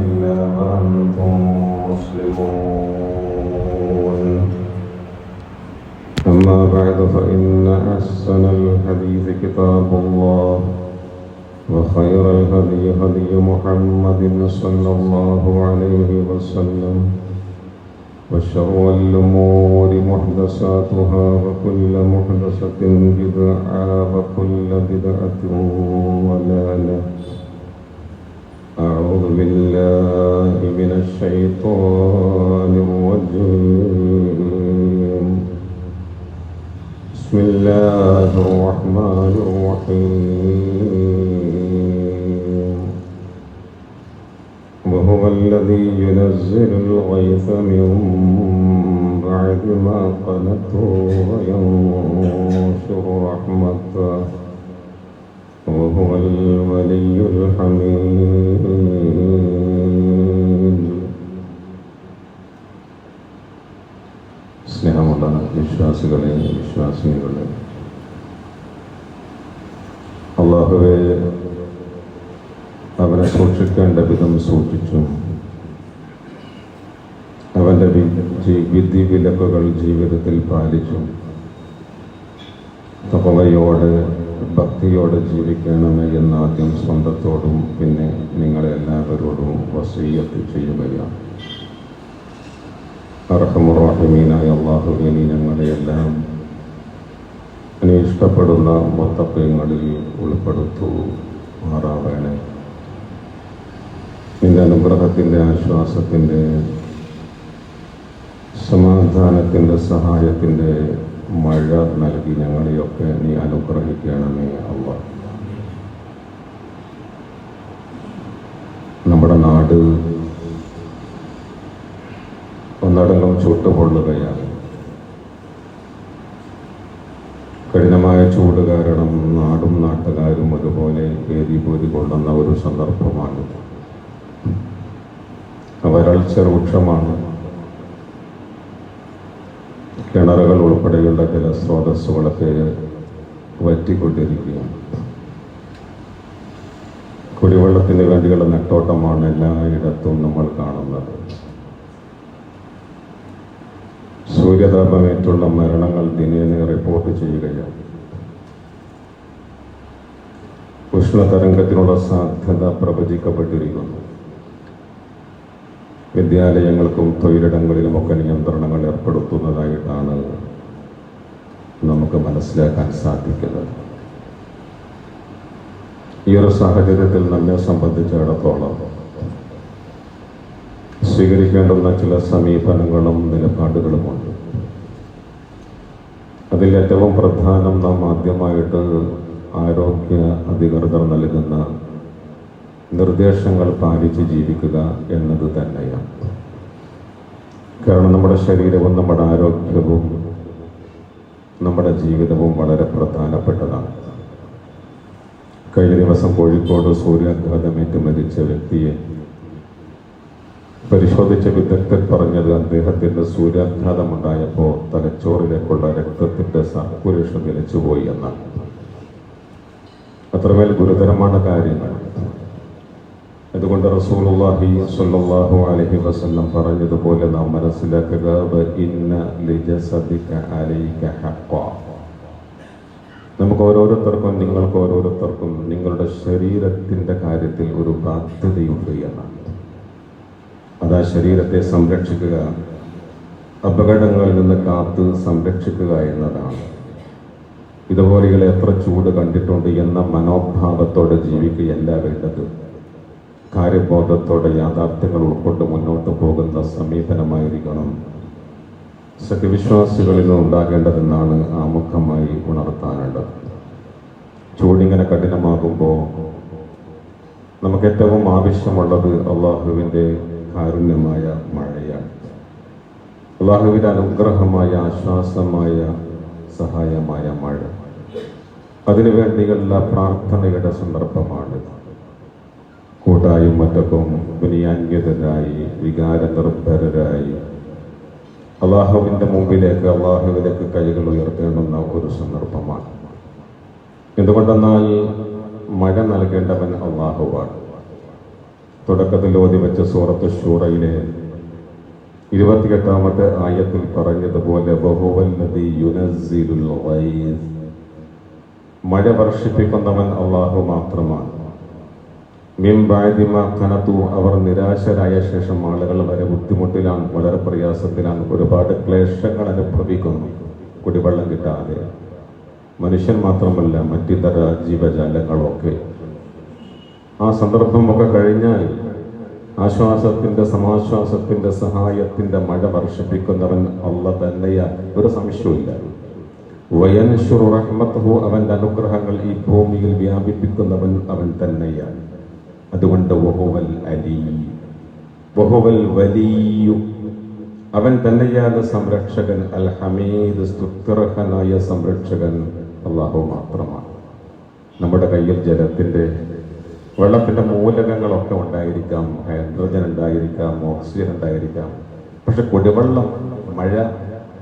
إلا وأنتم مسلمون. أما بعد فإن أحسن الحديث كتاب الله وخير الهدي هدي محمد صلى الله عليه وسلم وشر الأمور محدثاتها وكل محدثة بدعة وكل بدعة ضلالة. أعوذ بالله من الشيطان الرجيم. بسم الله الرحمن الرحيم. وهو الذي ينزل الغيث من بعد ما قنطوا وينشر رحمته وهو الولي الحميد. സ്നേഹമുള്ള വിശ്വാസികളെ, വിശ്വാസിനികളെ, അല്ലാഹുവേ, അവനെ സൂക്ഷിക്കേണ്ട വിധം സൂക്ഷിച്ചും അവൻ്റെ വിധി വിലക്കുകൾ ജീവിതത്തിൽ പാലിച്ചും തഖ്വയോടെ ഭക്തിയോടെ ജീവിക്കണമേ എന്ന് ആദ്യം സ്വന്തത്തോടും പിന്നെ നിങ്ങളെല്ലാവരോടും വസിയ്യത്ത് ചെയ്യുകയാണ്. അർഹമുർ റഹീമീനായ അല്ലാഹുവേ, നീ ഞങ്ങളെയെല്ലാം നീ ഇഷ്ടപ്പെടുന്ന മുത്തഖീങ്ങളിൽ ഉൾപ്പെടുത്തുമാറാവണേ. നിന്റെ അനുഗ്രഹത്തിൻ്റെ, ആശ്വാസത്തിൻ്റെ, സമാധാനത്തിൻ്റെ, സഹായത്തിൻ്റെ മഴ നൽകി ഞങ്ങളെയൊക്കെ നീ അനുഗ്രഹിക്കണമേ അല്ലാഹ്. നമ്മുടെ നാട് ഒന്നടങ്കം ചുട്ടുപൊള്ളുകയാണ്. കഠിനമായ ചൂട് കാരണം നാടും നാട്ടുകാരും ഒരുപോലെ ഏരിപൂരി കൊള്ളുന്ന ഒരു സന്ദർഭമാണ്. വരൾച്ച രൂക്ഷമാണ്. കിണറുകൾ ഉൾപ്പെടെയുള്ള ജലസ്രോതസ്സുകളൊക്കെ വറ്റിക്കൊണ്ടിരിക്കുകയാണ്. കുടിവെള്ളത്തിന് വേണ്ടിയുള്ള നെട്ടോട്ടമാണ് എല്ലായിടത്തും നമ്മൾ കാണുന്നത്. സൂര്യതാപമേറ്റുള്ള മരണങ്ങൾ ദിനേന റിപ്പോർട്ട് ചെയ്യുകയാണ്. ഉഷ്ണതരംഗത്തിനുള്ള സാധ്യത പ്രവചിക്കപ്പെട്ടിരിക്കുന്നു. വിദ്യാലയങ്ങൾക്കും തൊഴിലിടങ്ങളിലുമൊക്കെ നിയന്ത്രണങ്ങൾ ഏർപ്പെടുത്തുന്നതായിട്ടാണ് നമുക്ക് മനസ്സിലാക്കാൻ സാധിക്കുന്നത്. ഈ ഒരു സാഹചര്യത്തിൽ നമ്മെ സംബന്ധിച്ചിടത്തോളം സ്വീകരിക്കേണ്ടുന്ന ചില സമീപനങ്ങളും നിലപാടുകളുമുണ്ട്. അതിൽ ഏറ്റവും പ്രധാനം നാം ആദ്യമായിട്ട് ആരോഗ്യ അധികൃതർ നൽകുന്ന നിർദ്ദേശങ്ങൾ പാലിച്ച് ജീവിക്കുക എന്നത് തന്നെയാണ്. കാരണം നമ്മുടെ ശരീരവും നമ്മുടെ ആരോഗ്യവും നമ്മുടെ ജീവിതവും വളരെ പ്രധാനപ്പെട്ടതാണ്. കഴിഞ്ഞ ദിവസം കോഴിക്കോട് സൂര്യാഘാതമേറ്റ് മരിച്ച വ്യക്തിയെ പരിശോധിച്ച വിദഗ്ധർ പറഞ്ഞത് അദ്ദേഹത്തിൻ്റെ സൂര്യാഘാതമുണ്ടായപ്പോൾ തലച്ചോറിലേക്കുള്ള രക്തത്തിൻ്റെ സർക്കുലേഷൻ നിലച്ചുപോയി എന്നാണ്. അത്രമേൽ ഗുരുതരമാണ് കാര്യങ്ങൾ. അതുകൊണ്ട് റസൂലുള്ളാഹി സ്വല്ലല്ലാഹു അലൈഹി വസല്ലം പറഞ്ഞതുപോലെ നാം മനസ്സിലാക്കുക, ഇന്ന ലിജസദിക അലൈക ഹഖ്ഖ. നമുക്ക് ഓരോരുത്തർക്കും, നിങ്ങൾക്ക് ഓരോരുത്തർക്കും നിങ്ങളുടെ ശരീരത്തിൻ്റെ കാര്യത്തിൽ ഒരു ബാധ്യതയുണ്ട് എന്നാണ്. അതാ ശരീരത്തെ സംരക്ഷിക്കുക, അപകടങ്ങളിൽ നിന്ന് കാത്ത് സംരക്ഷിക്കുക എന്നതാണ്. ഇതുപോലെയുള്ള എത്ര ചൂട് കണ്ടിട്ടുണ്ട് എന്ന മനോഭാവത്തോടെ ജീവിക്കുകയല്ല വേണ്ടത്. കാര്യബോധത്തോടെ യാഥാർത്ഥ്യങ്ങൾ ഉൾക്കൊണ്ട് മുന്നോട്ട് പോകുന്ന സമീപനമായിരിക്കണം സത്യവിശ്വാസികളിൽ നിന്ന് ഉണ്ടാകേണ്ടതെന്നാണ് ആമുഖമായി ഉണർത്താനുള്ളത്. ചൂടിങ്ങനെ കഠിനമാകുമ്പോൾ നമുക്ക് ഏറ്റവും ആവശ്യമുള്ളത് അള്ളാഹുവിൻ്റെ കാരുണ്യമായ മഴയാണ്. അള്ളാഹുവിൻ്റെ അനുഗ്രഹമായ, ആശ്വാസമായ, സഹായമായ മഴ. അതിനുവേണ്ടിയുള്ള പ്രാർത്ഥനയുടെ സന്ദർഭമാണ്. കൂട്ടായും മറ്റൊക്കെ വിനയാന്യതരായി, വികാരനിർഭരരായി അള്ളാഹുവിൻ്റെ മുമ്പിലേക്ക്, അള്ളാഹുവിലേക്ക് കൈകൾ ഉയർത്തേണ്ടുന്ന ഒരു സന്ദർഭമാണ്. എന്തുകൊണ്ടെന്നാൽ മഴ നൽകേണ്ടവൻ അള്ളാഹുവാണ്. തുടക്കത്തിൽ ഓതി വെച്ച സൂറത്ത് ശൂറയിലെ 28-ാമത്തെ ആയത്തിൽ പറഞ്ഞതുപോലെ ബഹുവല്ലദീ യുനസ്സിലുൽ ഗൈസ്, മഴ വർഷിപ്പിക്കുന്നവൻ അല്ലാഹു മാത്രമാണ്. മിൻ ബഅദി മാ ഖനതു, അവർ നിരാശരായ ശേഷം ആളുകൾ വളരെ ബുദ്ധിമുട്ടിലാണ്, വളരെ പ്രയാസത്തിലാണ്, ഒരുപാട് ക്ലേശങ്ങൾ അനുഭവിക്കുന്നു. കുടിവെള്ളം കിട്ടാതെ മനുഷ്യൻ മാത്രമല്ല മറ്റിതര ജീവജാലങ്ങളൊക്കെ. ആ സന്ദർഭമൊക്കെ കഴിഞ്ഞാൽ ആശ്വാസത്തിൻ്റെ, സമാശ്വാസത്തിൻ്റെ, സഹായത്തിൻ്റെ മഴ വർഷിപ്പിക്കുന്നവൻ അല്ലാഹു തന്നെയാണ്, ഒരു സംശയവുമില്ല. വയൻശുറു റഹ്മതഹു, അവൻ്റെ അനുഗ്രഹങ്ങൾ ഈ ഭൂമിയിൽ വ്യാപിപ്പിക്കുന്നവൻ അവൻ തന്നെയാണ്. അതുകൊണ്ട് വഹുവൽ അലീം, വഹുവൽ വലിയ്യു, അവൻ തന്നെയാണ് സംരക്ഷകൻ. അൽ ഹമീദ്, സ്തുത്യർഹനായ സംരക്ഷകൻ അല്ലാഹു മാത്രമാണ്. നമ്മുടെ കയ്യിൽ ജലത്തിൻ്റെ, വെള്ളത്തിൻ്റെ മൂലകങ്ങളൊക്കെ ഉണ്ടായിരിക്കാം, ഹൈഡ്രജൻ ഉണ്ടായിരിക്കാം, ഓക്സിജൻ ഉണ്ടായിരിക്കാം. പക്ഷെ കുടിവെള്ളം, മഴ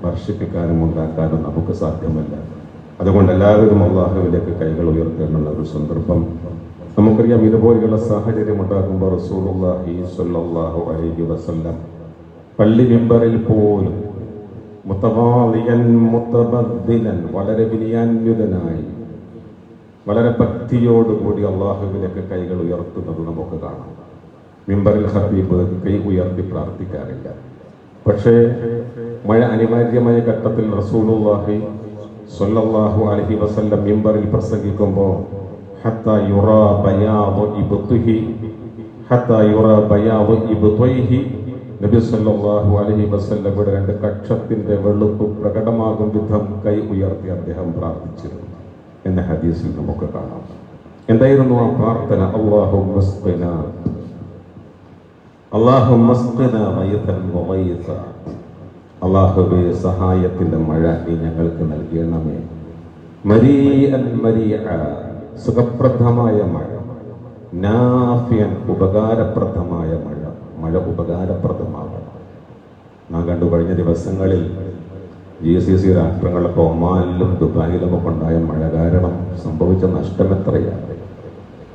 വർഷിപ്പിക്കാനും ഉണ്ടാക്കാനും നമുക്ക് സാധ്യമല്ല. അതുകൊണ്ട് എല്ലാവരും അല്ലാഹുവിലേക്ക് കൈകൾ ഉയർത്തേണ്ടുന്ന ഒരു സന്ദർഭം നമുക്കറിയാം. ഇതുപോലെയുള്ള സാഹചര്യം ഉണ്ടാകുമ്പോൾ റസൂലുള്ളാഹി സ്വല്ലല്ലാഹു അലൈഹി വസല്ലം പള്ളി മിമ്പറിൽ പോലും മുതവാളിയൻ മുതബദ്ദിലൻ, വളരെ വിനയാന്വിതനായി, വളരെ ഭക്തിയോടുകൂടി അള്ളാഹുവിലേക്ക് കൈകൾ ഉയർത്തുന്നത് നമുക്ക് കാണാം. മിമ്പറിൽ ഹബീബ് കൈ ഉയർത്തി പ്രാർത്ഥിക്കാറില്ല. പക്ഷേ മഴ അനിവാര്യമായ ഘട്ടത്തിൽ റസൂലുള്ളാഹി സ്വല്ലല്ലാഹു അലൈഹി വസല്ലം മിമ്പറിൽ പ്രസംഗിക്കുമ്പോൾ ഹത്താ യുറാ ബയാദു ഇബ്തിഹി, ഹത്താ യുറാ ബയാദു ഇബ്തിഹി, നബി സല്ലല്ലാഹു അലൈഹി വസല്ലമയുടെ രണ്ട് കക്ഷത്തിന്റെ വെളുപ്പ് പ്രകടമാകും വിധം കൈ ഉയർത്തി അദ്ദേഹം പ്രാർത്ഥിച്ചിരുന്നു എന്ന ഹദീസിൽ നമുക്ക് കാണാം. എന്തായിരുന്നു ആ പ്രാർത്ഥന? അല്ലാഹുവേ, സഹായത്തിന്റെ മഴ നീ ഞങ്ങൾക്ക് നൽകണമേ. മരീഅൻ മരീഅ, സുഖപ്രദമായ മഴ. നാഫിയൻ, ഉപകാരപ്രദമായ മഴ. മഴ ഉപകാരപ്രദമാകണം. നാം കണ്ടു കഴിഞ്ഞ ദിവസങ്ങളിൽ GCC രാഷ്ട്രങ്ങളൊക്കെ ഒമാനിലും ദുബായിലുമൊക്കെ ഉണ്ടായ മഴ കാരണം സംഭവിച്ച നഷ്ടം എത്രയാണ്.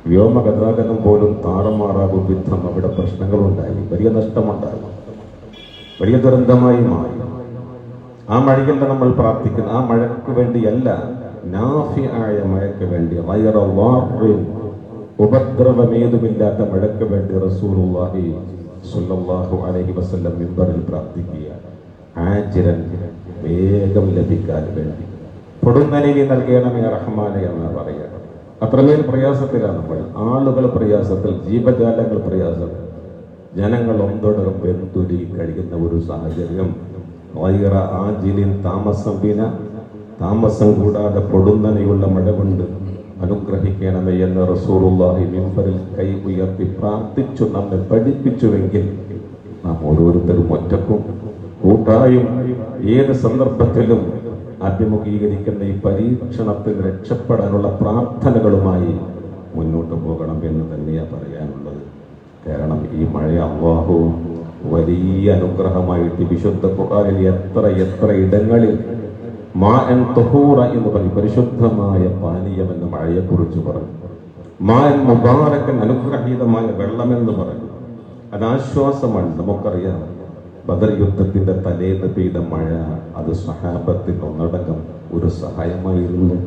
വ്യോമ ഗതാഗതം പോലും താറുമാറാകും വിധം അവിടെ പ്രശ്നങ്ങളുണ്ടായി, വലിയ നഷ്ടമുണ്ടായി, വലിയ ദുരന്തമായി മാറി. ആ മഴയല്ല നമ്മൾ പ്രാർത്ഥിക്കുന്നത്. ആ മഴയ്ക്ക് വേണ്ടിയല്ല, നാഫിയായ മഴയ്ക്ക് വേണ്ടി, ഉപദ്രവമേതുമില്ലാത്ത മഴയ്ക്ക് വേണ്ടി റസൂലുള്ളാഹി സ്വല്ലല്ലാഹു അലൈഹി വസല്ലം മിമ്പറിൽ പ്രാർത്ഥിക്കുക. ആജിരൻ, വേഗം ലഭിക്കാൻ വേണ്ടി. പൊടുന്നനവി നൽകണമേ റഹ്മാനെ എന്ന് പറയണം. അത്രമേൽ പ്രയാസത്തിലാണ് നമ്മൾ. ആളുകൾ പ്രയാസത്തിൽ, ജീവജാലങ്ങൾ പ്രയാസത്തിൽ, ജനങ്ങൾ ഒന്നോടൊപ്പം വെന്തുരി കഴിയുന്ന ഒരു സാഹചര്യം. ആജിലിൻ, താമസം കൂടാതെ പൊടുന്നനെയുള്ള മഴ കൊണ്ട് അനുഗ്രഹിക്കണമേ എന്ന് റസൂലുള്ളാഹി മിമ്പറിൽ കൈ ഉയർത്തി പ്രാർത്ഥിച്ചു നമ്മെ പഠിപ്പിച്ചുവെങ്കിൽ നാം ഓരോരുത്തരും ഒറ്റക്കും കൂട്ടായും ഏത് സന്ദർഭത്തിലും അഭിമുഖീകരിക്കുന്ന ഈ പരീക്ഷണത്തിൽ രക്ഷപ്പെടാനുള്ള പ്രാർത്ഥനകളുമായി മുന്നോട്ട് പോകണം എന്ന് തന്നെയാണ് പറയാനുള്ളത്. കാരണം ഈ മഴ അല്ലാഹു വലിയ അനുഗ്രഹമായിട്ട് വിശുദ്ധ ഖുർആനിൽ എത്ര ഇടങ്ങളിൽ മാഅൻ തഹൂറ എന്ന് പറയും, പരിശുദ്ധമായ പാനീയം എന്ന് മഴയെക്കുറിച്ച് പറഞ്ഞു. മാഅൻ മുബാറക്കൻ, അനുഗ്രഹീതമായ വെള്ളമെന്ന് പറഞ്ഞു. അത് ആശ്വാസമാണ്. നമുക്കറിയാം, ബദർ യുദ്ധത്തിന്റെ തലേന്ന് പെയ്ത മഴ അത് സ്വഹാബത്തിന് ഒന്നടങ്കം ഒരു സഹായമായിരുന്നു.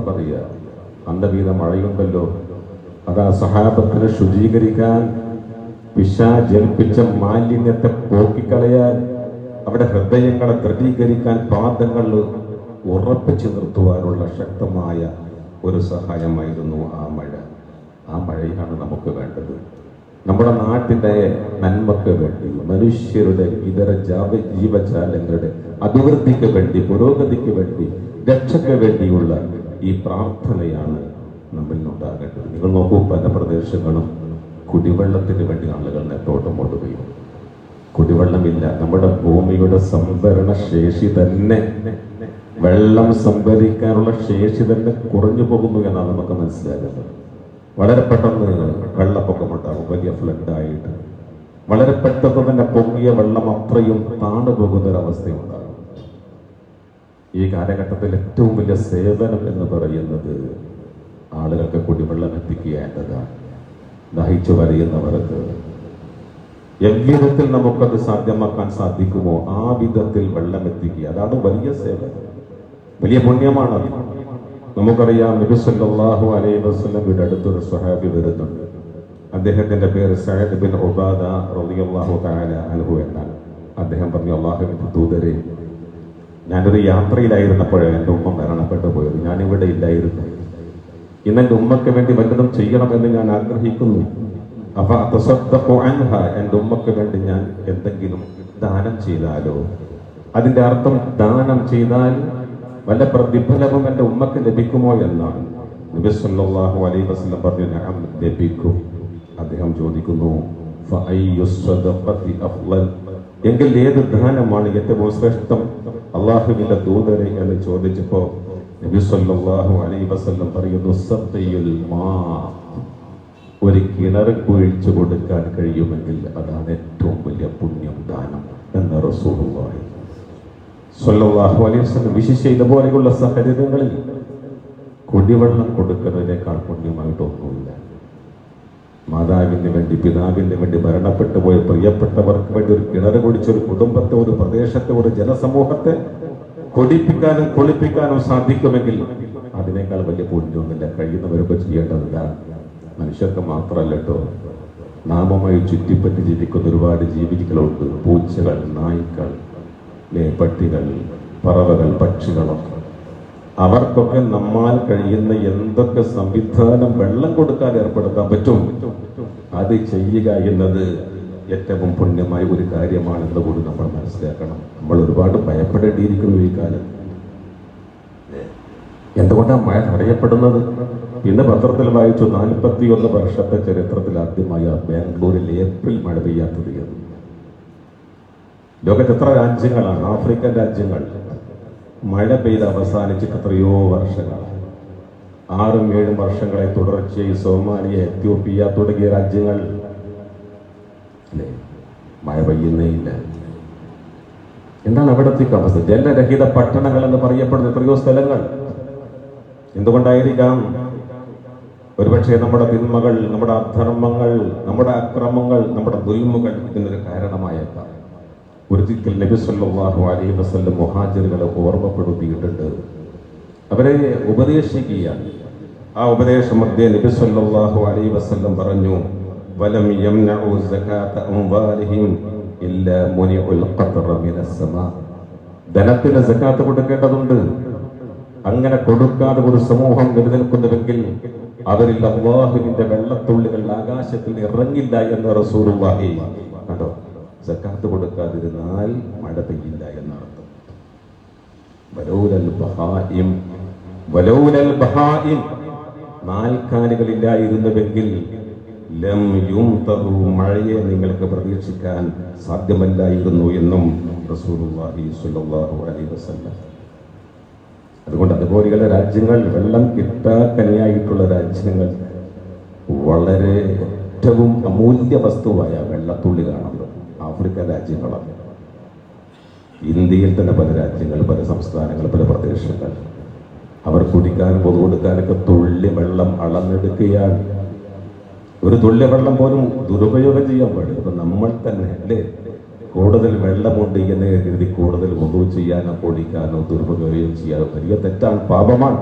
പറയാ അന്ന പെയ്ത മഴയുണ്ടല്ലോ, അത് ആ സ്വഹാബത്തിനെ ശുചീകരിക്കാൻ, പിശാചേൽപ്പിച്ച മാലിന്യത്തെ പോക്കിക്കളയാൻ, അവിടെ ഹൃദയങ്ങളെ ദൃഢീകരിക്കാൻ, പാദങ്ങൾ ഉറപ്പിച്ചു നിർത്തുവാനുള്ള ശക്തമായ ഒരു സഹായമായിരുന്നു ആ മഴ. ആ മഴയാണ് നമുക്ക് വേണ്ടത്. നമ്മുടെ നാട്ടിൻ്റെ നന്മക്ക് വേണ്ടി, മനുഷ്യരുടെ ഇതര ജീവജാലങ്ങളുടെ അഭിവൃദ്ധിക്ക് വേണ്ടി, പുരോഗതിക്ക് വേണ്ടി, രക്ഷയ്ക്ക് വേണ്ടിയുള്ള ഈ പ്രാർത്ഥനയാണ് നമ്മിൽ നിന്നുണ്ടാകേണ്ടത്. നിങ്ങൾ നോക്കൂ, പല പ്രദേശങ്ങളും കുടിവെള്ളത്തിന് വേണ്ടി ആളുകൾ നെട്ടോട്ടം ഓടുകയും, കുടിവെള്ളമില്ല. നമ്മുടെ ഭൂമിയുടെ സംഭരണ ശേഷി തന്നെ, വെള്ളം സംഭരിക്കാനുള്ള ശേഷി തന്നെ കുറഞ്ഞു പോകുന്നു എന്നാണ് നമുക്ക് മനസ്സിലാകുന്നത്. വളരെ പെട്ടെന്ന് വെള്ളപ്പൊക്കമുണ്ടാകും, വലിയ ഫ്ലഡായിട്ട്. വളരെ പെട്ടെന്ന് തന്നെ പൊങ്ങിയ വെള്ളം അത്രയും താണു പോകുന്നൊരവസ്ഥയുണ്ടാകും. ഈ കാലഘട്ടത്തിൽ ഏറ്റവും വലിയ സേവനം എന്ന് പറയുന്നത് ആളുകൾക്ക് കുടിവെള്ളം എത്തിക്കുക എന്നതാണ്. ദഹിച്ചു വരയുന്നവർക്ക് എவ்விധത്തിൽ നമുക്കത് സാധ്യമാക്കാൻ സാധിക്കുമോ ആ വിധത്തിൽ വെള്ളം എത്തിക്കുക. അതാണ് വലിയ സേവനം, വലിയ പുണ്യമാണ്. നമുക്കറിയാം, നബി സല്ലല്ലാഹു അലൈഹി വസല്ലമയുടെ അടുത്തൊരു സ്വഹാബി വരുന്നുണ്ട്. അദ്ദേഹത്തിന്റെ പേര് സഅദ് ബിൻ ഉബാദ റളിയല്ലാഹു തആല അൻഹു എന്നാണ്. അദ്ദേഹം പറഞ്ഞു, അല്ലാഹുവിന്റെ ദൂതരെ, ഞാനൊരു യാത്രയിലായിരുന്നപ്പോഴാണ് എൻ്റെ ഉമ്മ മരണപ്പെട്ടു പോയത്. ഞാനിവിടെ ഇല്ലായിരുന്നു. ഇന്ന് എൻ്റെ ഉമ്മയ്ക്ക് വേണ്ടി വല്ലതും ചെയ്യണമെന്ന് ഞാൻ ആഗ്രഹിക്കുന്നു. അപ്പൊ അതസദ്ദഖു അൻഹ, എൻ്റെ ഉമ്മയ്ക്ക് വേണ്ടി ഞാൻ എന്തെങ്കിലും ദാനം ചെയ്താലോ? അതിന്റെ അർത്ഥം ദാനം ചെയ്താൽ വല്ല പ്രതിഫലവും എൻ്റെ ഉമ്മക്ക് ലഭിക്കുമോ എന്നാണ്. നബി സല്ലല്ലാഹു അലൈഹി വസല്ലം പറഞ്ഞു, നഅം, ലഭിക്കും. അദ്ദേഹം ചോദിക്കുന്നു, ഫഅയ്യു സ്വദഖതി അഫ്ളൽ, എങ്കിൽ ഏത് ദാനമാണ് ഏറ്റവും ശ്രേഷ്ഠം അല്ലാഹുവിന്റെ ദൂതരെ എന്ന് ചോദിച്ചപ്പോ നബി സല്ലല്ലാഹു അലൈഹി വസല്ലം പറയുന്നു, സഖിയുൽ മാ, ഒരു കിണർ കുഴിച്ചു കൊടുക്കാൻ കഴിയുമെങ്കിൽ അതാണ് ഏറ്റവും വലിയ പുണ്യം, ദാനം എന്ന് റസൂലുള്ളാഹി സ്വല്ലല്ലാഹു അലൈഹി വസല്ലം വിശേഷിച്ച് ഇതുപോലെയുള്ള സാഹചര്യങ്ങളിൽ കുടിവെള്ളം കൊടുക്കുന്നതിനേക്കാൾ പുണ്യമായിട്ടൊന്നുമില്ല. മാതാവിന് വേണ്ടി, പിതാവിന് വേണ്ടി മരണപ്പെട്ടു പോയ പ്രിയപ്പെട്ടവർക്ക് വേണ്ടി ഒരു കിണർ കുടിച്ച ഒരു കുടുംബത്തെ, ഒരു പ്രദേശത്തെ, ഒരു ജനസമൂഹത്തെ കൊടിപ്പിക്കാനും കുളിപ്പിക്കാനും സാധിക്കുമെങ്കിൽ അതിനേക്കാൾ വലിയ പുണ്യമൊന്നുമില്ല. കഴിയുന്നവരൊക്കെ ചെയ്യേണ്ടതില്ല. മനുഷ്യർക്ക് മാത്രമല്ല കേട്ടോ, നാമമായി ചുറ്റിപ്പറ്റി ജീവിക്കുന്ന ഒരുപാട് ജീവികളുണ്ട്. പൂച്ചകൾ, നായ്ക്കൾ, പട്ടികൾ, പറവകൾ, പക്ഷികളൊക്കെ. അവർക്കൊക്കെ നമ്മാൽ കഴിയുന്ന എന്തൊക്കെ സംവിധാനം വെള്ളം കൊടുക്കാൻ ഏർപ്പെടുത്താൻ പറ്റും അത് ചെയ്യുക എന്നത് ഏറ്റവും പുണ്യമായ ഒരു കാര്യമാണെന്ന് കൂടി നമ്മൾ മനസ്സിലാക്കണം. നമ്മൾ ഒരുപാട് ഭയപ്പെടേണ്ടിയിരിക്കുന്നു ഈ കാലം. എന്തുകൊണ്ടാണ് മഴ തടയപ്പെടുന്നത്? ഇന്ന് പത്രത്തിൽ വായിച്ചു, 41 വർഷത്തെ ചരിത്രത്തിൽ ആദ്യമായ ബാംഗ്ലൂരിൽ ഏപ്രിൽ മഴ പെയ്യാത്തത് എന്ന്. ലോകത്ത് എത്ര രാജ്യങ്ങളാണ്, ആഫ്രിക്കൻ രാജ്യങ്ങൾ മഴ പെയ്ത് അവസാനിച്ചിട്ട് എത്രയോ വർഷങ്ങൾ, 6-7 വർഷങ്ങളെ തുടർച്ചയായി സോമാലിയ, എത്യോപ്യ തുടങ്ങിയ രാജ്യങ്ങൾ അല്ലേ മഴ പെയ്യുന്നേ ഇല്ല. എന്താണ് അവിടത്തെ അവസ്ഥ? ജലരഹിത പട്ടണങ്ങൾ എന്ന് പറയപ്പെടുന്ന എത്രയോ സ്ഥലങ്ങൾ. എന്തുകൊണ്ടായിരിക്കാം? ഒരുപക്ഷെ നമ്മുടെ തിന്മകൾ, നമ്മുടെ അധർമ്മങ്ങൾ, നമ്മുടെ അക്രമങ്ങൾ, നമ്മുടെ ദുൽമുകൾ ഇതിനൊരു കാരണമായേക്കാം. ഒരിക്കൽ നബി സല്ലല്ലാഹു അലൈഹി വസല്ലം മുഹാജിറുകളെ ഓർമ്മപ്പെടുത്തിയിട്ടുണ്ട്, അവരെ ഉപദേശിക്കുകയാണ്. ആ ഉപദേശം മധ്യേ നബി സല്ലല്ലാഹു അലൈഹി വസല്ലം പറഞ്ഞു, വലം യംനഉ സകാത അംവാലിഹിം ഇല്ലാ മുനിഉൽ ഖത്റ മിനസ് സമാ. ധനത്തിന് സകാത്ത് കൊടുക്കേണ്ടതുണ്ട്. അങ്ങനെ കൊടുക്കാതെ ഒരു സമൂഹം നിലനിൽക്കുന്നുവെങ്കിൽ അവരിൽ അല്ലാഹുവിന്റെ വെള്ളത്തുള്ളികൾ ആകാശത്തിൽ ഇറങ്ങില്ല എന്ന് റസൂലുള്ളാഹി. കണ്ടോ, സക്കാത്ത് കൊടുക്കാതിരുന്നാൽ മഴ പെയ്യില്ല എന്നർത്ഥം. വലൗലൽ ബഹായിം, നാൽക്കാലികളില്ലായിരുന്നുവെങ്കിൽ ലം യുംതറു, മഴയെ നിങ്ങൾക്ക് പ്രതീക്ഷിക്കാൻ സാധ്യമല്ലായിരുന്നു എന്നും റസൂലുള്ളാഹി സ്വല്ലല്ലാഹു അലൈഹി വസല്ലം. അതുകൊണ്ട് അതുപോലെയുള്ള രാജ്യങ്ങൾ, വെള്ളം കിട്ടാക്കനിയായിട്ടുള്ള രാജ്യങ്ങൾ, വളരെ ഏറ്റവും അമൂല്യ വസ്തുവായ വെള്ളത്തുള്ളി കാണുന്നത് ആഫ്രിക്കൻ രാജ്യങ്ങളാണ്. ഇന്ത്യയിൽ തന്നെ പല രാജ്യങ്ങൾ, പല സംസ്ഥാനങ്ങൾ, പല പ്രദേശങ്ങൾ അവർ കുടിക്കാനും പൊതു കൊടുക്കാനൊക്കെ തുള്ളി വെള്ളം അളന്നെടുക്കുകയാണ്. ഒരു തുള്ളി വെള്ളം പോലും ദുരുപയോഗം ചെയ്യാൻ പാടില്ല. അപ്പൊ നമ്മൾ തന്നെ അല്ലേ കൂടുതൽ വെള്ളമുണ്ട് എന്ന് കരുതി കൂടുതൽ ഒതു ചെയ്യാനോ കുടിക്കാനോ ദുരുപയോഗം ചെയ്യാനോ വലിയ തെറ്റാണ്, പാപമാണ്.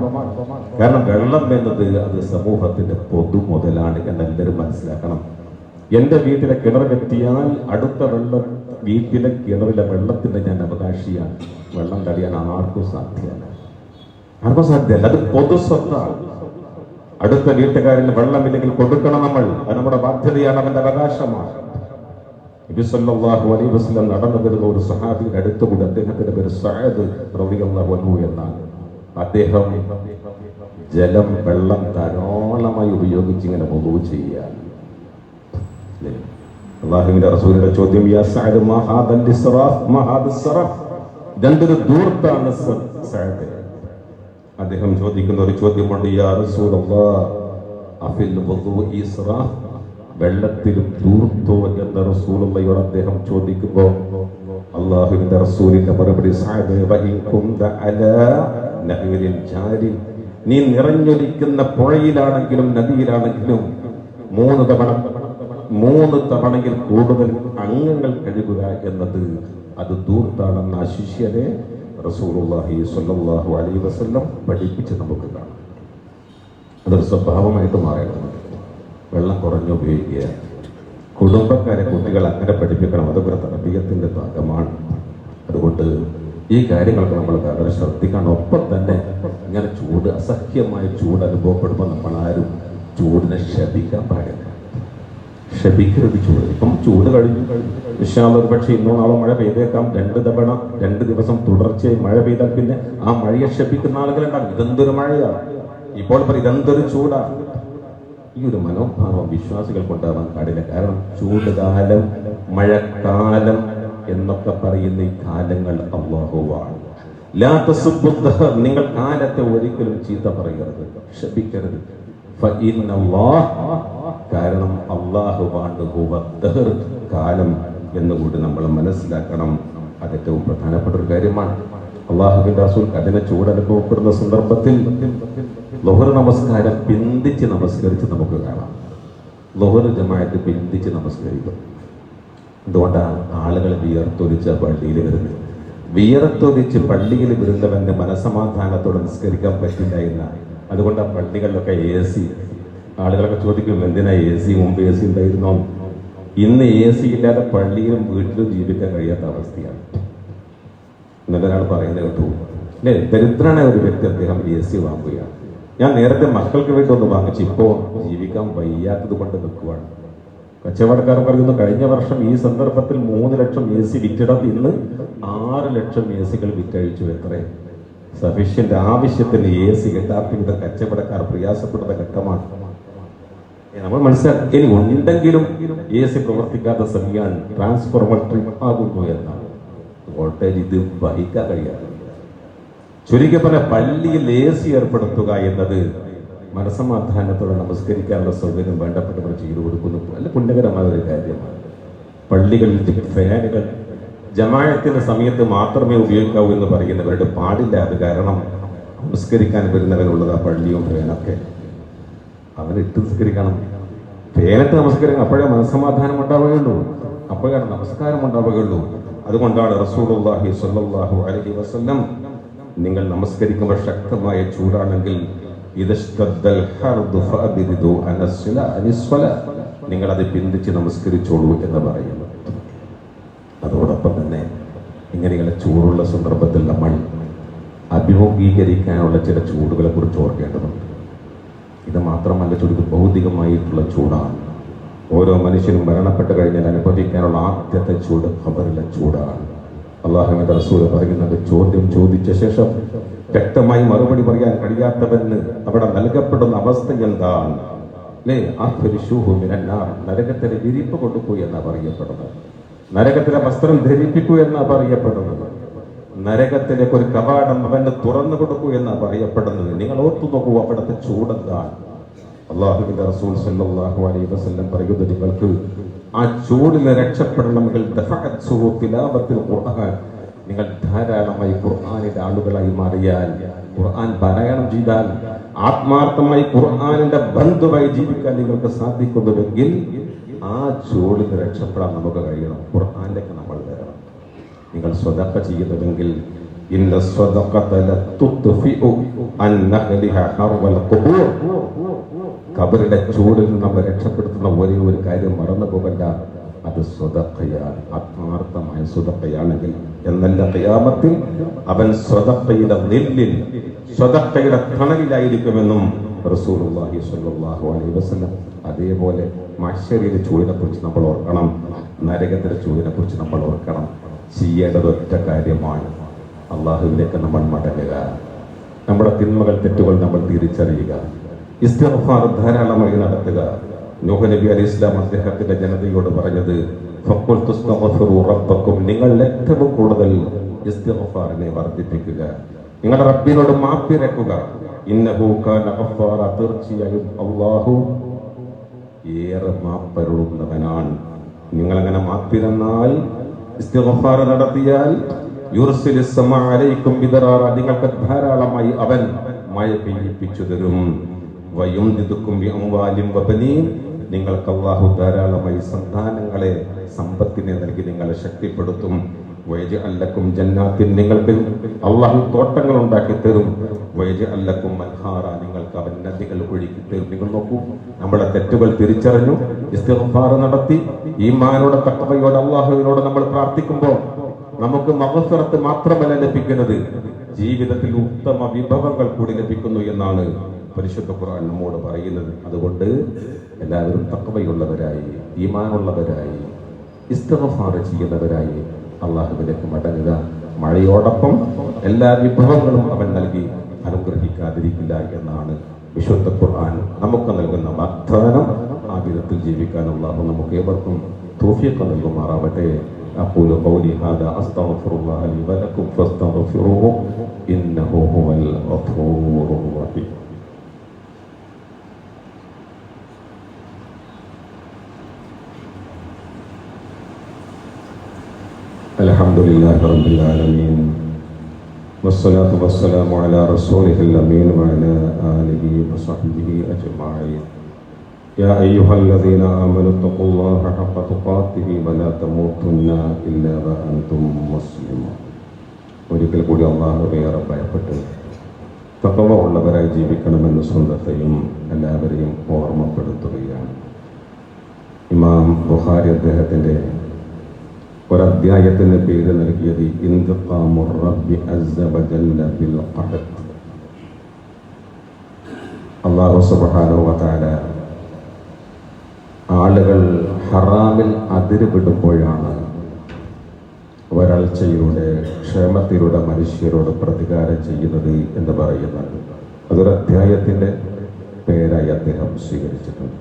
കാരണം വെള്ളം എന്നത് അത് സമൂഹത്തിന്റെ പൊതു മുതലാണ് എന്നെല്ലാവരും മനസ്സിലാക്കണം. എൻ്റെ വീട്ടിലെ കിണറിലെത്തിയാൽ അടുത്ത വീട്ടിലെ കിണറിലെ വെള്ളത്തിന്റെ ഞാൻ അവകാശിയാണ്. വെള്ളം തടയാൻ ആർക്കും സാധ്യമല്ല, അത് പൊതു സ്വത്താണ്. അടുത്ത വീട്ടുകാരന് വെള്ളമില്ലെങ്കിൽ കൊടുക്കണം നമ്മൾ, അത് നമ്മുടെ ബാധ്യതയാണ്, അവന്റെ അവകാശമാണ്. നബി സല്ലല്ലാഹു അലൈഹി വസല്ലം നടന്നു വരുന്ന ഒരു സഹാബിയുടെ അടുത്തുകൂടി, അദ്ദേഹത്തിന്റെ പേര് സഅദ് റളിയല്ലാഹു അൻഹു എന്നാണ്. അദ്ദേഹം ജലം, വെള്ളം ധാരാളമായി ഉപയോഗിച്ച് ഇങ്ങനെ വുളൂ ചെയ്യാൻ. അല്ലാഹുവിന്റെ റസൂലിന്റെ ചോദ്യം, യാ സഅദ് മാ ഹാദൽ ഇസ്റാഫ്, മാ ഹാദൽ ഇസ്റാഫ്, ഇതെന്തൊരു ധൂർത്താണ് സഅദ്? അദ്ദേഹം ചോദിക്കുന്ന ഒരു ചോദ്യമുണ്ട്, യാ റസൂലല്ലാഹ് അഫിൽ വുളൂഇ ഇസ്റാഫ്, വെള്ളത്തിലും ധൂർത്തോ എന്ന റസൂലുള്ളാഹിയോട് അദ്ദേഹം ചോദിക്കുമ്പോൾ അല്ലാഹുവിന്റെ റസൂലിന്റെ മറുപടി, സഅദ് വഇൻ കുന്ത അലാ നഹ്രിൻ ജാരി, നീ നിറഞ്ഞൊലിക്കുന്ന പുഴയിലാണെങ്കിലും നദിയിലാണെങ്കിലും മൂന്ന് തവണയിൽ കൂടുതൽ അംഗങ്ങൾ കഴുകുക എന്നത് അത് ദൂർത്താണെന്ന ശിഷ്യരെ റസൂലുള്ളാഹി സ്വല്ലല്ലാഹു അലൈഹി വസല്ലം പഠിപ്പിച്ച് നമുക്ക് കാണാം. അതൊരു സ്വഭാവമായിട്ട് മാറേണ്ടതുണ്ട്. വെള്ളം കുറഞ്ഞു ഉപയോഗിക്കുക, കുടുംബക്കാരെ കുട്ടികൾ അങ്ങനെ പഠിപ്പിക്കണം. അതൊക്കെ തർബീയത്തിന്റെ ഭാഗമാണ്. അതുകൊണ്ട് ഈ കാര്യങ്ങളൊക്കെ നമ്മൾ വളരെ ശ്രദ്ധിക്കണം. ഒപ്പം തന്നെ ഇങ്ങനെ അസഹ്യമായ ചൂട് അനുഭവപ്പെടുമ്പോൾ നമ്മളാരും ചൂടിനെ ശപിക്കാൻ പാടില്ല. ശപിക്കരുത് ചൂട്. ഇപ്പം ചൂട് കഴിഞ്ഞു ഒരു പക്ഷേ ഇന്നോ നാളോ മഴ പെയ്തേക്കാം. 2 ദിവസം തുടർച്ചയായി മഴ പെയ്താൽ പിന്നെ ആ മഴയെ ശപിക്കുന്ന ആളുകളുണ്ടാകും. ഇതെന്തൊരു മഴയാണ്, ഇപ്പോൾ ഇതെന്തൊരു ചൂടാണ്. ഈ ഒരു മനോഭാവം വിശ്വാസികൾക്ക് ഉണ്ടാവാൻ പാടില്ല. കാരണം ചൂടുകാലം, മഴക്കാലം എന്നൊക്കെ പറയുന്ന ഈ കാലങ്ങൾ അല്ലാഹുവാണ്. ലാ തസുബ്ബുദ്ദഹ, നിങ്ങൾ കാലത്തെ ഒരിക്കലും ചീത്ത പറയരുത്, ശപിക്കരുത്. കാരണം അല്ലാഹുവാണ് കാലം എന്നുകൂടി നമ്മൾ മനസ്സിലാക്കണം. അത് ഏറ്റവും പ്രധാനപ്പെട്ട ഒരു കാര്യമാണ്. അള്ളാഹുവിന്റെ റസൂൽ അതിനെ ചൂടനുഭവപ്പെടുന്ന സന്ദർഭത്തിൽ ളുഹർ നമസ്കാരം പിന്തിച്ച് നമസ്കരിച്ച് നമുക്ക് കാണാം. ളുഹർ ജമാഅത്ത് പിന്തിച്ച് നമസ്കരിക്കും. അതുകൊണ്ടാണ് ആളുകൾ വിയർത്തൊലിച്ച പള്ളിയിൽ വരുന്നത്. വിയർത്തൊലിച്ച് പള്ളിയിൽ വരുന്നവന്റെ മനസമാധാനത്തോടെ നിസ്കരിക്കാൻ പറ്റില്ല എന്നാണ്. അതുകൊണ്ട് ആ പള്ളികളിലൊക്കെ AC. ആളുകളൊക്കെ ചോദിക്കും, എന്തിനാ AC? മുമ്പ് AC ഉണ്ടായിരുന്നോ? ഇന്ന് AC ഇല്ലാതെ പള്ളിയിലും വീട്ടിലും ജീവിക്കാൻ കഴിയാത്ത അവസ്ഥയാണ്. ഇന്നലെ ഒരാൾ പറയുന്നത് കേട്ടു, അല്ലേ, ദരിദ്രനായ ഒരു വ്യക്തി അദ്ദേഹം AC വാങ്ങുകയാണ്. ഞാൻ നേരത്തെ മക്കൾക്ക് വേണ്ടി ഒന്ന് വാങ്ങിച്ചു, ഇപ്പോൾ ജീവിക്കാൻ വയ്യാത്തത് കൊണ്ട് നിൽക്കുവാണ്. കച്ചവടക്കാർ പറയുന്നു, കഴിഞ്ഞ വർഷം ഈ സന്ദർഭത്തിൽ 3 ലക്ഷം AC വിറ്റിടത്ത് ഇന്ന് 6 ലക്ഷം AC വിറ്റഴിച്ചു. എത്ര സഫീഷ്യന്റ് ആവശ്യത്തിന് AC കിട്ടാത്ത കച്ചവടക്കാർ പ്രയാസപ്പെടുന്ന ഘട്ടമാണ് നമ്മൾ മനസ്സിലാക്കി. ഇനി ഉണ്ടെങ്കിലും AC പ്രവർത്തിക്കാത്ത സമയം ട്രാൻസ്ഫോർമർ ട്രിപ്പ് ആകുന്നു എന്നാണ്. വോൾട്ടേജ് ഇത് വഹിക്കാൻ കഴിയാതെ. ചുരുക്കി പറഞ്ഞ പള്ളിയിൽ AC ഏർപ്പെടുത്തുക എന്നത് മനസമാധാനത്തോടെ നമസ്കരിക്കാനുള്ള സൗകര്യം വേണ്ടപ്പെട്ടവർ ചെയ്തു കൊടുക്കുന്നു. നല്ല പുണ്യകരമായ ഒരു കാര്യമാണ്. പള്ളികളിൽ ഫാനുകൾ ജമാഅത്തിന്റെ സമയത്ത് മാത്രമേ ഉപയോഗിക്കാവൂ എന്ന് പറയുന്നവരുടെ പാടില്ല. അത് കാരണം നമസ്കരിക്കാൻ വരുന്നവരുള്ളത് ആ പള്ളിയും ഫാനൊക്കെ അവരിട്ട് നമസ്കരിക്കണം. ഫാനിട്ട് നമസ്കരിക്കണം. അപ്പോഴേ മനസ്സമാധാനം ഉണ്ടാവുകയുള്ളൂ, അപ്പോഴാണ് നമസ്കാരം ഉണ്ടാവുകയുള്ളൂ. അതുകൊണ്ടാണ് റസൂലുള്ളാഹി സ്വല്ലല്ലാഹു അലൈഹി വസല്ലം നിങ്ങൾ നമസ്കരിക്കുമ്പോൾ ശക്തമായ ചൂടാണെങ്കിൽ നിങ്ങൾ അത് പിന്തിച്ച് നമസ്കരിച്ചോളൂ എന്ന് പറയുന്നു. അതോടൊപ്പം തന്നെ ഇങ്ങനെയുള്ള ചൂടുള്ള സന്ദർഭത്തിൽ നമ്മൾ അഭിമുഖീകരിക്കാനുള്ള ചില ചൂടുകളെ കുറിച്ച് ഓർക്കേണ്ടതുണ്ട്. ഇത് മാത്രമല്ല, ചൂട് ഭൗതികമായിട്ടുള്ള ചൂടാണ്. ഓരോ മനുഷ്യനും മരണപ്പെട്ട് കഴിഞ്ഞാൽ അനുഭവിക്കാനുള്ള ആദ്യത്തെ ചൂട് ഖബറിലെ ചൂടാണ്. അല്ലാഹുവിന്റെ റസൂൽ പറയുന്നത്, ചോദ്യം ചോദിച്ച ശേഷം വ്യക്തമായി മറുപടി പറയാൻ കഴിയാത്തവന് അവിടെ നൽകപ്പെടുന്ന അവസ്ഥ എന്താണ്? നരകത്തിലെ വിരിപ്പ് കൊടുക്കൂ എന്നാ പറയപ്പെടുന്നത്. നരകത്തിലെ വസ്ത്രം ധരിപ്പിക്കൂ എന്നാ പറയപ്പെടുന്നത്. നരകത്തിലേക്ക് ഒരു കവാടം അവന് തുറന്നു കൊടുക്കൂ എന്നാ പറയപ്പെടുന്നത്. നിങ്ങൾ ഓർത്തു നോക്കൂ അവിടുത്തെ ചൂടെന്താണ്. അല്ലാഹുവിന്റെ റസൂൽ സല്ലല്ലാഹു അലൈഹി വസല്ലം പറയുന്നത്, നിങ്ങൾക്ക് ആ ചൂടിനെ രക്ഷപ്പെടണമെങ്കിൽ നിങ്ങൾ ധാരാളമായി ഖുർആനിന്റെ ആളുകളായി മാറിയാൽ, ഖുർആൻ പാരായണം ചെയ്താൽ, ആത്മാർത്ഥമായി ഖുർആനിന്റെ ബന്ധുവായി ജീവിക്കാൻ നിങ്ങൾക്ക് സാധിക്കുന്നുവെങ്കിൽ ആ ചൂടിന് രക്ഷപ്പെടാൻ നമുക്ക് കഴിയണം. ഖുർആനിലേക്ക് നമ്മൾ വരണം. നിങ്ങൾ സ്വതക്ക ചെയ്യുന്നുവെങ്കിൽ ഇന്ന സ്വതഖത ലതുത്ഫിഉ അൻ നഖലിഹ ഹർവൽ ഖുബൂർ, ഖബറിന്റെ ചൂടിൽ നിന്ന് നമ്മെ രക്ഷപ്പെടുത്തുന്ന ഒരേ ഒരു കാര്യം മറന്നു പോകണ്ട, അത് സ്വതഖയാണ്. ആത്മാർത്ഥമായ സ്വതഖയാണെങ്കിൽ എന്നല്ല ഖിയാമത്തിൽ അവൻ സ്വതഖയുടെ നെല്ലിൽ, സ്വതഖയുടെ തണലിലായിരിക്കുമെന്നും റസൂലുള്ളാഹി സ്വല്ലല്ലാഹു അലൈഹി വസല്ലം. അതേപോലെ മഹ്ശറിലെ ചൂടിനെ കുറിച്ച് നമ്മൾ ഓർക്കണം, നരകത്തിലെ ചൂടിനെ കുറിച്ച് നമ്മൾ ഓർക്കണം. ചെയ്യേണ്ടത് ഒറ്റ കാര്യമാണ്, അള്ളാഹുവിലേക്ക് നമ്മൾ മടങ്ങുക, നമ്മുടെ തിന്മകൾ തെറ്റുകൾ നമ്മൾ തിരിച്ചറിയുക, ഇസ്തിഗ്ഫാർ ധാരാളമായി നടത്തുക. നൂഹ് നബി അലൈഹിസ്സലാം അദ്ദേഹത്തിന്റെ ജനതയോട് പറഞ്ഞത്, ഫഖുൽതു ഇസ്തഗ്ഫിറൂ റബ്ബക്കും, നിങ്ങൾ ഏറ്റവും കൂടുതൽ ഇസ്തിഗ്ഫാറിനെ വർദ്ധിപ്പിക്കുക, നിങ്ങളുടെ റബ്ബിനോട് മാപ്പിരക്കുക. ഇന്നഹു കാന ഗഫാറ, തീർച്ചയായും അല്ലാഹു ഏറെ മാപ്പരുളുന്നവനാണ്. നിങ്ങളങ്ങനെ മാപ്പിരന്നാൽ, ഇസ്തിഗ്ഫാർ നടത്തിയാൽ, യുർസിലിസ് സമാ അലൈക്കും ബിദറാറ, നിങ്ങൾക്ക് ധാരാളമായി അവൻ മഴ പെയ്യിപ്പിച്ചു തരും. വയുംദിദുക്കും ബിഅംവാലിൻ വബനീൻ, നിങ്ങൾക്ക് അള്ളാഹു ധാരാളമായി സന്താനങ്ങളെ, സമ്പത്തിനെ നൽകി നിങ്ങളെ ശക്തിപ്പെടുത്തും. വയജ്അല്ലക്കും ജന്നാത്തിൻ, നിങ്ങൾക്ക് അള്ളാഹു തോട്ടങ്ങൾ ഉണ്ടാക്കി തരും. വയജ്അല്ലക്കും അൻഹാറ, നിങ്ങൾക്ക് അവൻ നദികൾ ഒഴുക്കി തരും. നിങ്ങൾ നോക്കൂ, നമ്മുടെ തെറ്റുകൾ തിരിച്ചറിഞ്ഞു ഇസ്തിഗ്ഫാർ നടത്തി ഈമാനോടെ തഖ്വയോടെ അള്ളാഹുവിനോട് നമ്മൾ പ്രാർത്ഥിക്കുമ്പോൾ നമുക്ക് മഗ്ഫിറത്ത് മാത്രമല്ല ലഭിക്കുന്നത്, ജീവിതത്തിൽ ഉത്തമ വിഭവങ്ങൾ കൂടി ലഭിക്കുന്നു എന്നാണ് പരിശുദ്ധ ഖുർആൻ നമ്മോട് പറയുന്നത്. അതുകൊണ്ട് എല്ലാവരും തഖ്വയുള്ളവരായി, ഈമാനുള്ളവരായി, ഇസ്തിഗ്ഫാർ ചെയ്യുന്നവരായി അള്ളാഹുവിലേക്ക് മടങ്ങുക. മഴയോടൊപ്പം എല്ലാ വിഭവങ്ങളും അവൻ നൽകി അനുഗ്രഹിക്കാതിരിക്കില്ല എന്നാണ് വിശുദ്ധ ഖുർആൻ നമുക്ക് നൽകുന്ന വാഗ്ദാനം. ആ വിധത്തിൽ ജീവിക്കാൻ അള്ളാഹു നമുക്ക് ഏവർക്കും തൗഫീഖ് നൽകുമാറാവട്ടെ. അഖൂലു ഖൗലി ഹാദാ അസ്തഗ്ഫിറുല്ലാഹ ലി വലക്കും ഫസ്തഗ്ഫിറൂഹു ഇന്നഹു ഹുവൽ ഗഫൂറുർ റഹീം. അൽഹംദുലില്ലാഹി റബ്ബിൽ ആലമീൻ വസ്സലാത്തു വസ്സലാമു അലാ റസൂലിഹിൽ അമീൻ വഅലാ ആലിഹി വസഹ്ബിഹി അജ്മഈൻ. യാ അയ്യുഹല്ലദീന ആമനൂ തഖുല്ലാഹ ഹഖ്ക തുഖാതിഹി വലാ തമൂതുന്ന ഇല്ലാ വഅൻതും മുസ്ലിമൂൻ. ഒരിക്കൽ കൂടി അല്ലാഹുവെ ഭയപ്പെട്ട് തഖ്വ ഉള്ളവരായി ജീവിക്കണമെന്ന് സ്വന്തത്തെയും എല്ലാവരെയും ഓർമ്മപ്പെടുത്തുകയാണ്. ഇമാം ബുഖാരി അദ്ദേഹത്തിൻ്റെ ഒരധ്യായത്തിന് പേര് നൽകിയത് ഇന്തിഖാമുർ റബ്ബി അസ്സ വജല്ല ബിൽ ഖഹദ്. അല്ലാഹു സുബ്ഹാനഹു വ തആല ആളുകൾ ഹറാമിൽ അതിര് വിടുമ്പോഴാണ് വരൾച്ചയിലൂടെ, ക്ഷേമത്തിലൂടെ മനുഷ്യരോട് പ്രതികാരം ചെയ്യുന്നത് എന്ന് പറയുന്നത്. അതൊരു അധ്യായത്തിൻ്റെ പേരായി അദ്ദേഹം സ്വീകരിച്ചിട്ടുണ്ട്.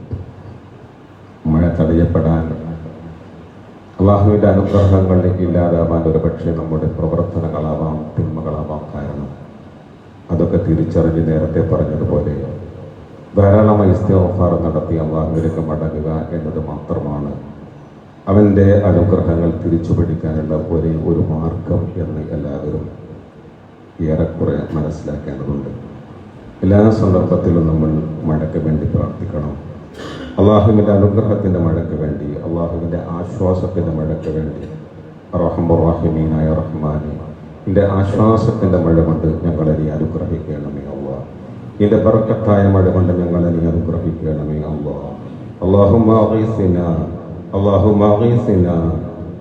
മഴ തടയപ്പെടാൻ, അള്ളാഹുവിൻ്റെ അനുഗ്രഹങ്ങൾ ഇല്ലാതാവാൻ ഒരു പക്ഷേ നമ്മുടെ പ്രവർത്തനങ്ങളാവാം, തിന്മകളാവാം കാരണം. അതൊക്കെ തിരിച്ചറിഞ്ഞ് നേരത്തെ പറഞ്ഞതുപോലെ ധാരാളമായി ഇസ്തിഗ്ഫാർ നടത്തി അള്ളാഹുവിലേക്ക് മടങ്ങുക എന്നത് മാത്രമാണ് അവൻ്റെ അനുഗ്രഹങ്ങൾ തിരിച്ചു പിടിക്കാനുള്ള ഒരേ ഒരു മാർഗം എന്ന് എല്ലാവരും ഏറെക്കുറെ മനസ്സിലാക്കേണ്ടതുണ്ട്. എല്ലാ സന്ദർഭത്തിലും നമ്മൾ മഴയ്ക്ക് വേണ്ടി പ്രാർത്ഥിക്കണം. അള്ളാഹുവിൻ്റെ അനുഗ്രഹത്തിൻ്റെ മഴയ്ക്ക് വേണ്ടി, അള്ളാഹുവിൻ്റെ ആശ്വാസത്തിൻ്റെ മഴയ്ക്ക് വേണ്ടി. റഹ്മാൻ റഹീമീനായ റഹ്മാനെ, നിന്റെ ആശ്വാസത്തിൻ്റെ മഴ കൊണ്ട് ഞങ്ങളെ നീ അനുഗ്രഹിക്കണമേ അല്ലാഹ്. നിന്റെ ബർക്കത്തായ മഴ കൊണ്ട് ഞങ്ങളെ നീ അനുഗ്രഹിക്കണമേ അല്ലാഹ്. അല്ലാഹുമ്മ അഗീസിനാ, അല്ലാഹുമ്മ അഗീസിനാ,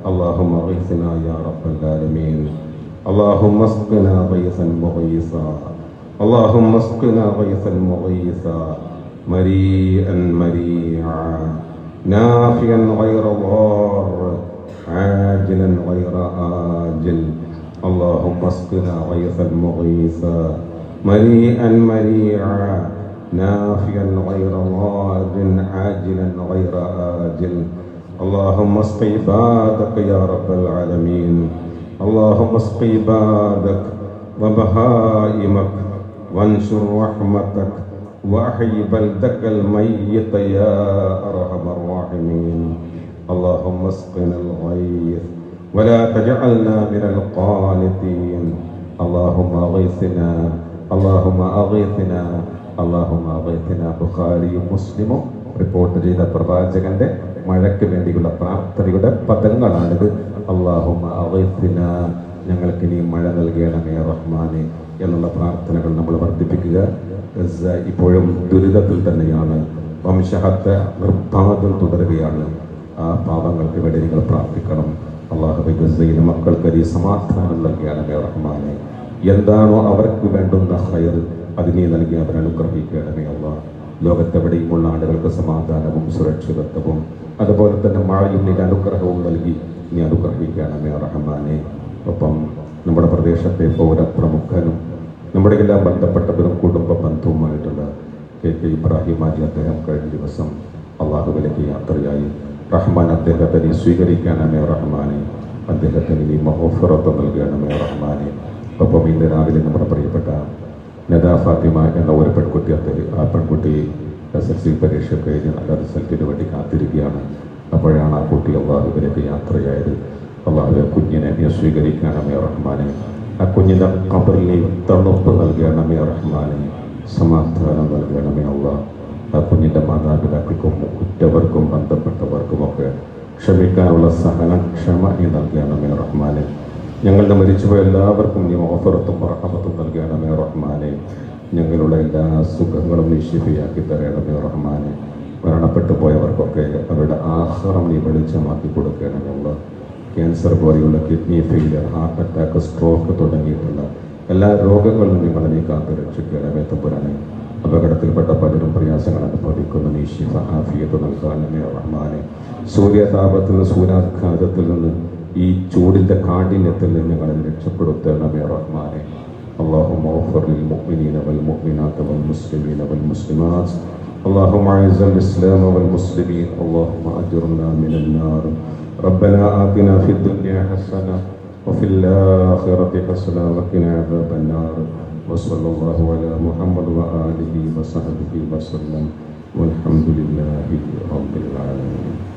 അല്ലാഹുമ്മ അഗീസിനാ യാ റബ്ബൽ ആലമീൻ. അല്ലാഹുമ്മ അസ്ഖിനാ ഗൈസൻ മുഗീസാ, അല്ലാഹുമ്മ അസ്ഖിനാ ഗൈസൻ മുഗീസാ مريئا مريعا نافعا غير ضار عاجلا غير آجل. اللهم اسقنا غيثا مغيثا مريئا مريعا نافعا غير ضار عاجلا غير آجل. اللهم اسق عبادك يا رب العالمين. اللهم اسق عبادك وبهائمك وانشر رحمتك وأحي بلدك الميت يا أرحم الراحمين. اللهم اسقنا الغيث ولا تجعلنا من القانطين. اللهم أغيثنا، اللهم أغيثنا, اللهم أغيثنا. ബുഖാരിയും മുസ്ലിമും റിപ്പോർട്ട് ചെയ്ത പ്രവാചകന്റെ മഴയ്ക്ക് വേണ്ടിയുള്ള പ്രാർത്ഥനയുടെ പദങ്ങളാണിത്. അല്ലാഹുമ്മ അഗീഥിന, ഞങ്ങൾക്ക് നീ മഴ നൽകണമേ റഹ്മാനെ എന്നുള്ള പ്രാർത്ഥനകൾ നമ്മൾ വർദ്ധിപ്പിക്കുക. ഗസ ഇപ്പോഴും ദുരിതത്തിൽ തന്നെയാണ്. വംശഹത്യ നിർബാധം തുടരുകയാണ്. ആ പാവങ്ങൾക്ക് വേണ്ടി നിങ്ങൾ പ്രാർത്ഥിക്കണം. അല്ലാഹുവേ, ഗസയിലെ മക്കൾക്ക് നീ സമാധാനം നൽകണമേ റഹ്മാനെ. എന്താണോ അവർക്ക് വേണ്ടുന്ന ഖൈർ അത് നീ നൽകി അവരെ അനുഗ്രഹിക്കണമേ അല്ലാഹ്. ലോകത്തെവിടെയുമുള്ള ആളുകൾക്ക് സമാധാനവും സുരക്ഷിതത്വവും അതുപോലെ തന്നെ മഴയും നിന്റെ അനുഗ്രഹവും നൽകി നീ അനുഗ്രഹിക്കണമേ റഹ്മാനെ. ഒപ്പം നമ്മുടെ പ്രദേശത്തെ പൗരപ്രമുഖനും നമ്മുടെ എല്ലാം ബന്ധപ്പെട്ടവരും കുടുംബ ബന്ധവുമായിട്ടുള്ള KK ഇബ്രാഹിം ആജി, അദ്ദേഹം കഴിഞ്ഞ ദിവസം അള്ളാഹുവിലേക്ക് യാത്രയായി. റഹ്മാൻ അദ്ദേഹത്തെ നീ സ്വീകരിക്കണമേ റഹ്മാനെ. അദ്ദേഹത്തിന് നീ മഗ്ഫിറത്ത് നൽകണമേ റഹ്മാനെ. ഒപ്പം ഇന്ന് രാവിലെ നമ്മുടെ പ്രിയപ്പെട്ട നദാ ഫാത്തിമ എന്ന ഒരു പെൺകുട്ടി, ആ പെൺകുട്ടി SSLC പരീക്ഷ കഴിഞ്ഞ് നല്ല റിസൾട്ടിന് വേണ്ടി കാത്തിരിക്കുകയാണ്. അപ്പോഴാണ് ആ കുട്ടി അള്ളാഹുവിലേക്ക് യാത്രയായത്. അള്ളാഹുവെ, കുഞ്ഞിനെ നീ സ്വീകരിക്കണമേ റഹ്മാനെ. ആ കുഞ്ഞിൻ്റെ ഖബറിൽ തണുപ്പ് നൽകണമേ റഹ്മാനെ. സമാധാനം നൽകണമേ അല്ലാഹ്. ആ കുഞ്ഞിൻ്റെ മാതാപിതാക്കൾക്കും ഉറ്റവർക്കും ബന്ധപ്പെട്ടവർക്കുമൊക്കെ ക്ഷമിക്കാനുള്ള ക്ഷമ നീ നൽകണമേ റഹ്മാനെ. ഞങ്ങളുടെ മരിച്ചുപോയ എല്ലാവർക്കും നീ ഓഫറത്തും റഹമത്തും നൽകണമേ റഹ്മാനെ. ഞങ്ങളുടെ എല്ലാ സുഖങ്ങളും നീ ശിഫിയാക്കി തരണമേ റഹ്മാനെ. മരണപ്പെട്ടു പോയവർക്കൊക്കെ അവരുടെ ആഹാരം നീ വെളിച്ചമാക്കി കൊടുക്കണമെന്നുള്ള ക്യാൻസർ പോലെയുള്ള kidney failure, heart attack, stroke തുടങ്ങിയിട്ടുള്ള എല്ലാ രോഗങ്ങളും നിങ്ങളെ നീ കാത്തു രക്ഷിക്കണമേ തമ്പുരാനെ. അപകടത്തിൽപ്പെട്ട പലരും പ്രയാസങ്ങൾ അനുഭവിക്കുന്ന നീ ശിഫ ആഫിയത്ത് നൽകണമേ റഹ്മാനെ. സൂര്യതാപത്തിൽ നിന്ന്, സൂര്യാഘാതത്തിൽ നിന്ന്, ഈ ചൂടിൻ്റെ കാഠിന്യത്തിൽ നിന്ന് ഞങ്ങളെ രക്ഷപ്പെടുത്തണമേ റഹ്മാനെ. اللهم اغفر للمؤمنين والمؤمنات والمسلمين والمسلمات. اللهم اعز الاسلام والمسلمين. اللهم اجرنا من النار. ربنا آتنا في الدنيا حسنة وفي الآخرة حسنة وقنا عذاب النار. وصلى الله على محمد وآله وصحبه وسلم والحمد لله رب العالمين.